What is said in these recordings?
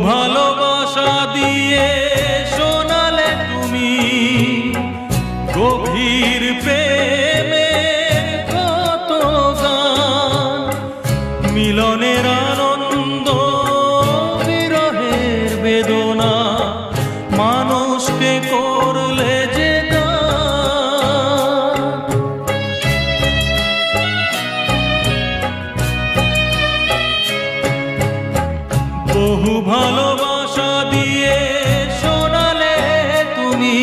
ভালোবাসা দিয়ে শোনালে তুমি গভীর প্রেমের কত গান, মিলনের আনন্দ বিরহের বেদনা, মানুষকে করলে যে দান। বহু ভালোবাসা দিয়ে শোনালে তুমি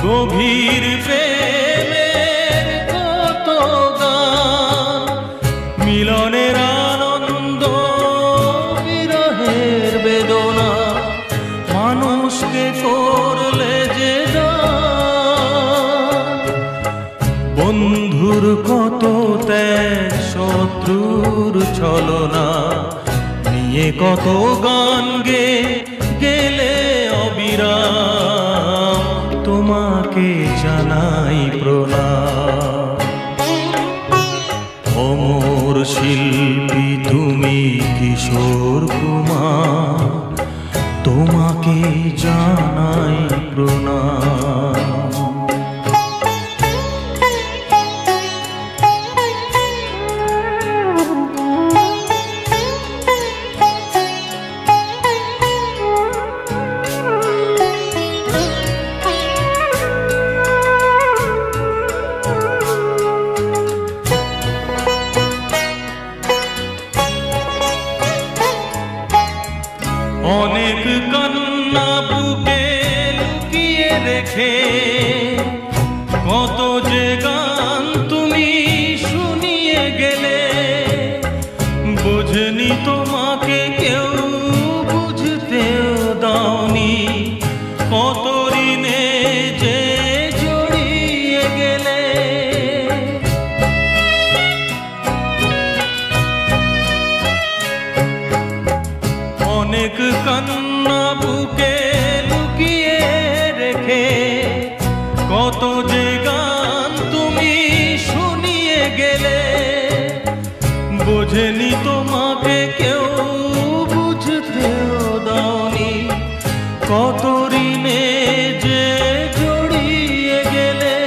গভীর প্রেমের কত গান, মিলনের আনন্দ বিরহের বেদনা, মানুষকে করলে যে দান। বন্ধুর কত ত্যাগ, শত্রুর ছলনা নিয়ে কত গান গেলে অবিরাম, তোমাকে জানাই প্রণাম। অমর শিল্পী তুমি কিশোর কুমার, তোমাকে জানাই প্রণাম। অনেক কান্না বুকে লুকিয়ে রেখে কত যে গান তুমি শুনিয়ে গেলে, বুঝনি তোমাকে কেউ বুঝতেও দাওনি, কত ঋণে যে জড়িয়ে গেলে। অনেক কান্না বুকে লুকিয়ে রেখে কত যে গান তুমি শুনিয়ে গেলে, বোঝেনি তোমাকে কেউ বুঝতেও দাওনি, কত ঋণে যে জড়িয়ে গেলে।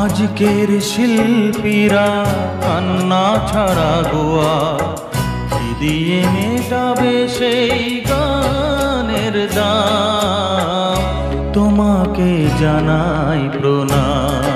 আজকের শিল্পীরা কান্না ছাড়া গোয়া দিয়ে মেটাবে সেই গানের দাম, তোমাকে জানাই প্রণাম।